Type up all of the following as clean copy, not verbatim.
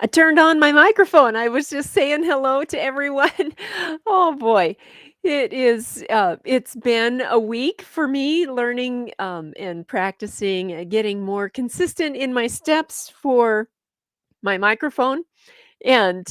I turned on my microphone. I was just saying hello to everyone. Oh boy. It's been a week for me learning and practicing, getting more consistent in my steps for my microphone. And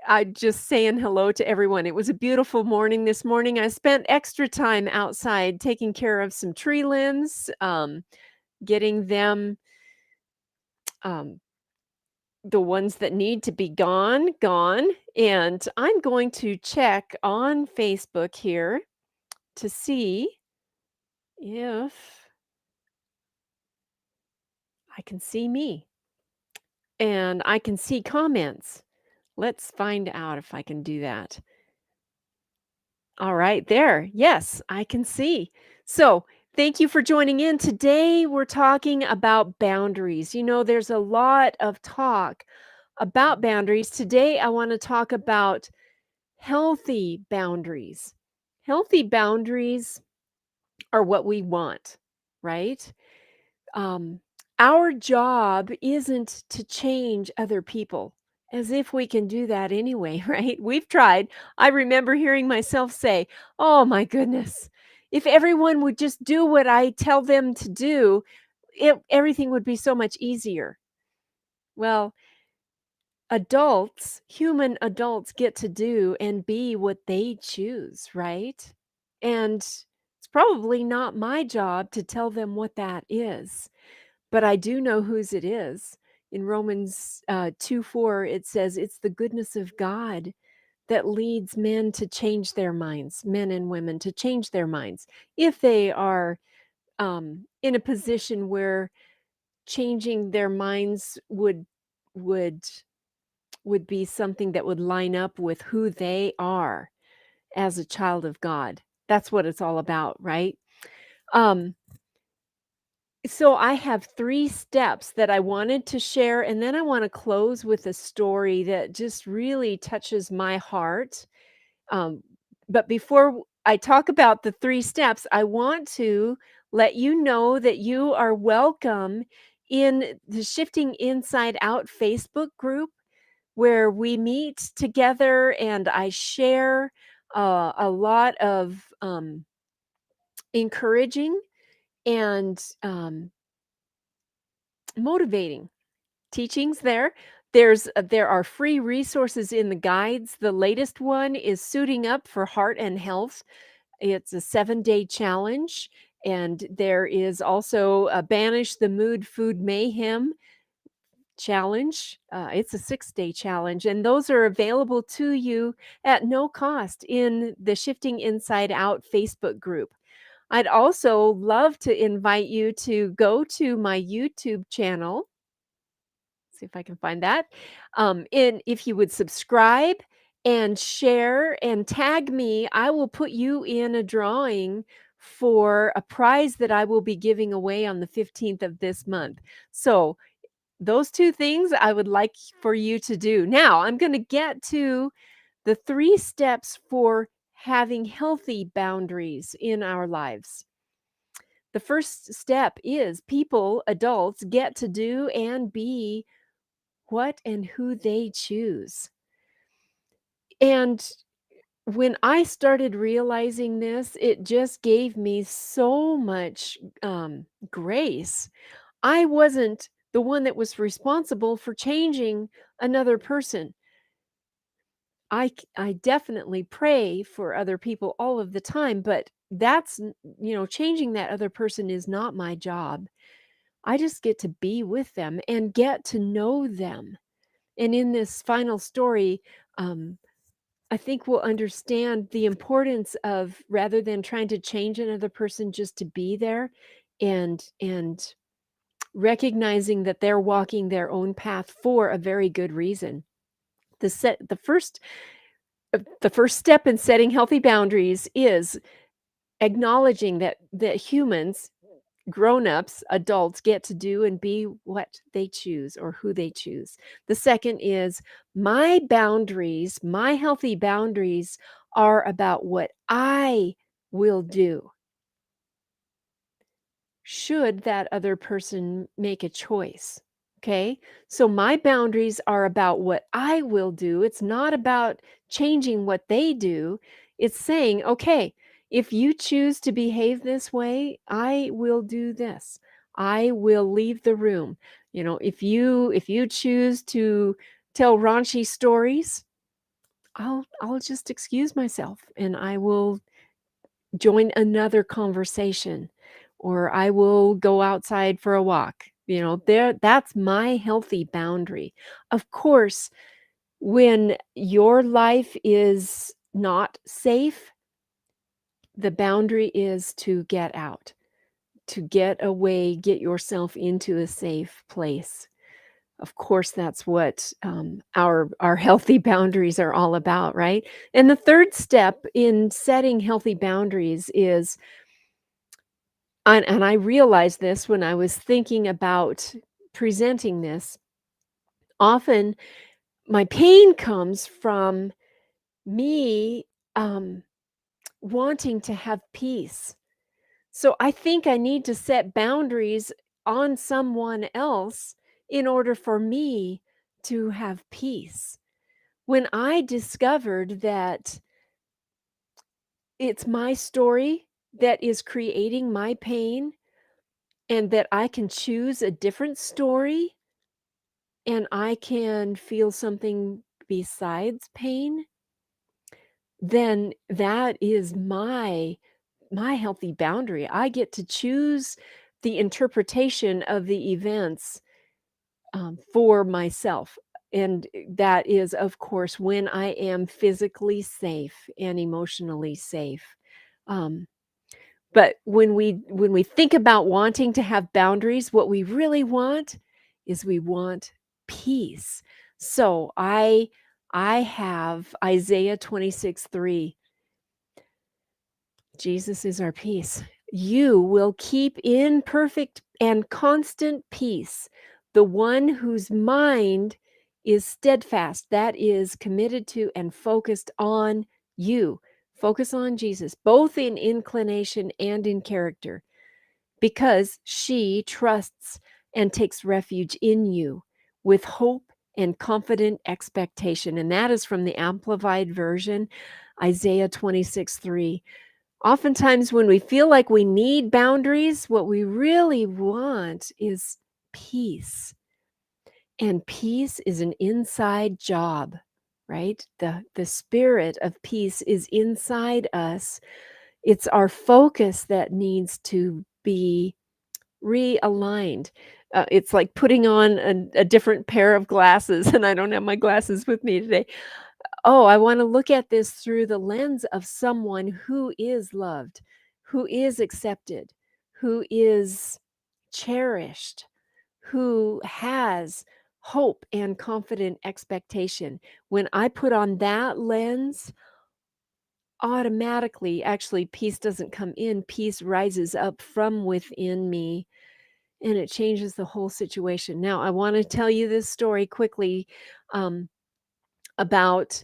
I just saying hello to everyone. It was a beautiful morning this morning. I spent extra time outside taking care of some tree limbs, getting them um, the ones that need to be gone, gone. And I'm going to check on Facebook here to see if I can see me and I can see comments. Let's find out if I can do that. All right, there. Yes, I can see. So, thank you for joining in. Today, we're talking about boundaries. There's a lot of talk about boundaries. Today, I want to talk about healthy boundaries. Healthy boundaries are what we want, right? Um, our job isn't to change other people, as if we can do that anyway, right? We've tried. I remember hearing myself say, "Oh my goodness, if everyone would just do what I tell them to do, everything would be so much easier." Well, human adults get to do and be what they choose, right? And it's probably not my job to tell them what that is, but I do know whose it is. In Romans 2:4, it says, "It's the goodness of God that leads men to change their minds, men and women to change their minds, if they are in a position where changing their minds would would be something that would line up with who they are as a child of God." That's what it's all about, right? Um, so I have 3 steps that I wanted to share, and then I wanna close with a story that just really touches my heart. Um, but before I talk about the 3 steps, I want to let you know that you are welcome in the Shifting Inside Out Facebook group, where we meet together and I share a lot of encouraging and motivating teachings there. There are free resources in the guides. The latest one is Suiting Up for Heart and Health. It's a 7-day challenge, and there is also a Banish the Mood Food Mayhem challenge. It's a 6-day challenge, and those are available to you at no cost in the Shifting Inside Out Facebook group. I'd also love to invite you to go to my YouTube channel. See if I can find that. If you would subscribe and share and tag me, I will put you in a drawing for a prize that I will be giving away on the 15th of this month. So those 2 things I would like for you to do. Now, I'm gonna get to the 3 steps for having healthy boundaries in our lives. The first step is people, adults, get to do and be what and who they choose. And when I started realizing this, it just gave me so much grace. I wasn't the one that was responsible for changing another person. I definitely pray for other people all of the time, but changing that other person is not my job. I just get to be with them and get to know them. And in this final story, um, I think we'll understand the importance of, rather than trying to change another person, just to be there and recognizing that they're walking their own path for a very good reason. The set the first step in setting healthy boundaries is acknowledging that humans, grown-ups, adults, get to do and be what they choose or who they choose. The second is my healthy boundaries are about what I will do should that other person make a choice. Okay. So my boundaries are about what I will do. It's not about changing what they do. It's saying, okay, if you choose to behave this way, I will do this. I will leave the room. If you choose to tell raunchy stories, I'll just excuse myself and I will join another conversation, or I will go outside for a walk. That's my healthy boundary. Of course, when your life is not safe, the boundary is to get out, to get away, get yourself into a safe place. Of course, that's what our healthy boundaries are all about, right? And the third step in setting healthy boundaries is, and I realized this when I was thinking about presenting this, often my pain comes from me um, wanting to have peace. So I think I need to set boundaries on someone else in order for me to have peace. When I discovered that it's my story that is creating my pain and that I can choose a different story and I can feel something besides pain, then that is my healthy boundary. I get to choose the interpretation of the events for myself. And that is, of course, when I am physically safe and emotionally safe. Um, but when we think about wanting to have boundaries, what we really want is we want peace. So I have Isaiah 26:3. Jesus is our peace. You will keep in perfect and constant peace the one whose mind is steadfast, that is committed to and focused on you. Focus on Jesus, both in inclination and in character, because she trusts and takes refuge in you with hope and confident expectation. And that is from the Amplified Version, Isaiah 26:3. Oftentimes, when we feel like we need boundaries, what we really want is peace. And peace is an inside job, right? The spirit of peace is inside us. It's our focus that needs to be realigned. It's like putting on a different pair of glasses, and I don't have my glasses with me today. Oh, I want to look at this through the lens of someone who is loved, who is accepted, who is cherished, who has hope and confident expectation. When I put on that lens, automatically, actually, peace doesn't come in, peace rises up from within me and it changes the whole situation. Now, I want to tell you this story quickly um, about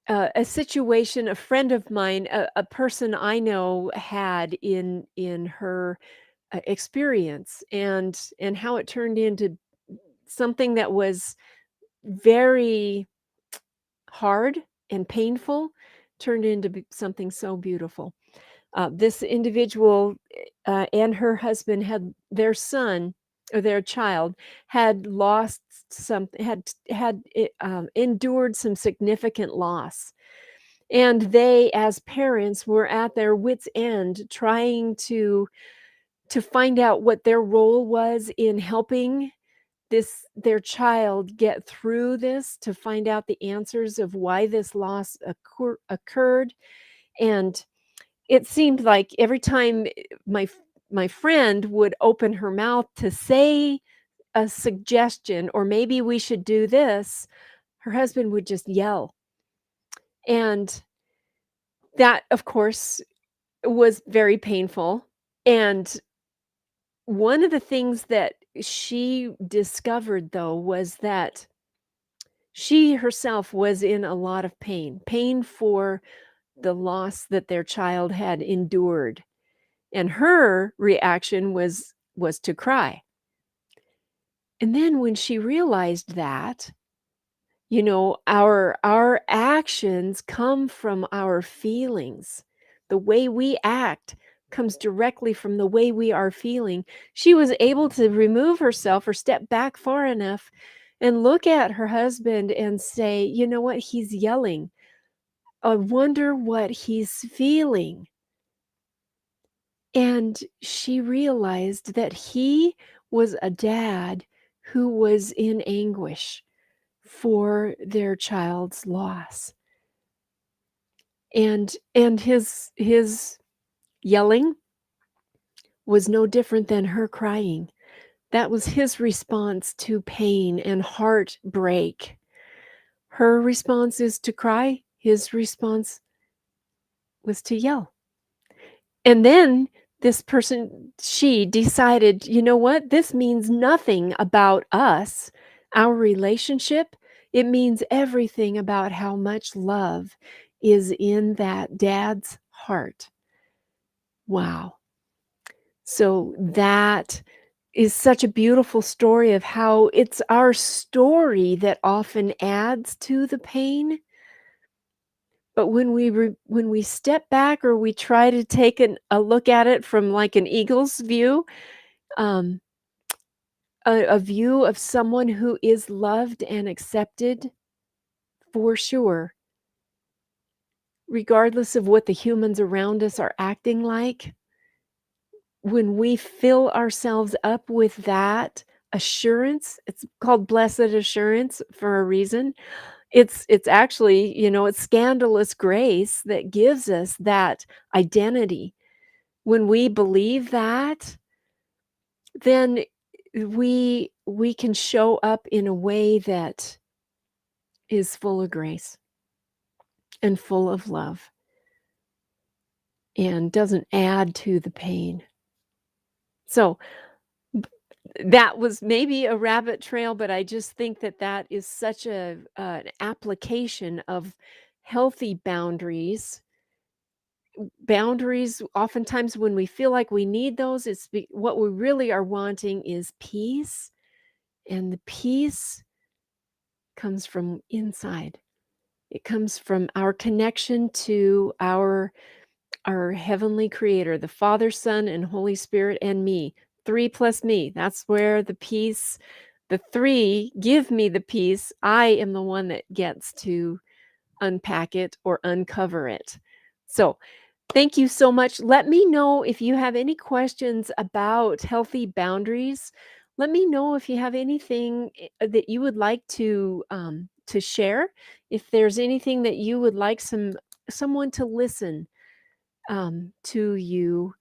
a situation a friend of mine, a person I know had in her experience, and how it turned into something that was very hard and painful, turned into something so beautiful. This individual and her husband had their son, or their child had lost something, had endured some significant loss, and they, as parents, were at their wits' end trying to find out what their role was in helping their child get through this, to find out the answers of why this loss occurred. And it seemed like every time my friend would open her mouth to say a suggestion, or maybe we should do this, her husband would just yell. And that, of course, was very painful. And one of the things that she discovered, though, was that she herself was in a lot of pain for the loss that their child had endured. And her reaction was to cry. And then when she realized that, our actions come from our feelings. The way we act comes directly from the way we are feeling. She was able to remove herself or step back far enough and look at her husband and say, "You know what? He's yelling. I wonder what he's feeling." And she realized that he was a dad who was in anguish for their child's loss. And his yelling was no different than her crying. That was his response to pain and heartbreak. Her response is to cry, his response was to yell. And then this person, she decided, you know what? This means nothing about us, our relationship. It means everything about how much love is in that dad's heart. Wow. So that is such a beautiful story of how it's our story that often adds to the pain. But when we step back or we try to take a look at it from like an eagle's view, um, a view of someone who is loved and accepted, for sure, regardless of what the humans around us are acting like, when we fill ourselves up with that assurance, it's called blessed assurance for a reason. It's actually, it's scandalous grace that gives us that identity. When we believe that, then we can show up in a way that is full of grace and full of love and doesn't add to the pain. So that was maybe a rabbit trail, but I just think that that is such an application of healthy boundaries. Boundaries, oftentimes when we feel like we need those, what we really are wanting is peace, and the peace comes from inside. It comes from our connection to our heavenly creator, the Father, Son, and Holy Spirit, and me. 3 plus me. That's where the peace, the 3 give me the peace. I am the one that gets to unpack it or uncover it. So, thank you so much. Let me know if you have any questions about healthy boundaries. Let me know if you have anything that you would like to share. If there's anything that you would like someone to listen to you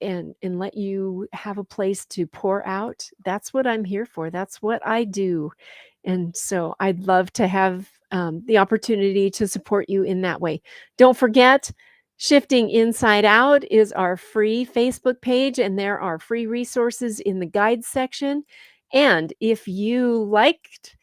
and let you have a place to pour out. That's what I'm here for. That's what I do. And so I'd love to have the opportunity to support you in that way. Don't forget, Shifting Inside Out is our free Facebook page, and there are free resources in the guides section. And if you liked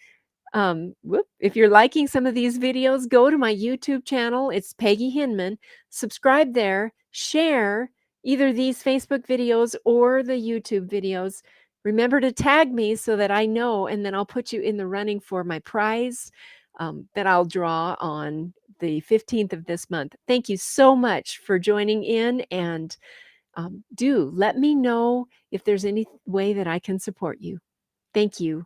if you're liking some of these videos, go to my YouTube channel. It's Peggy Hinman. Subscribe there, share either these Facebook videos or the YouTube videos. Remember to tag me so that I know, and then I'll put you in the running for my prize that I'll draw on the 15th of this month. Thank you so much for joining in, and do let me know if there's any way that I can support you. Thank you.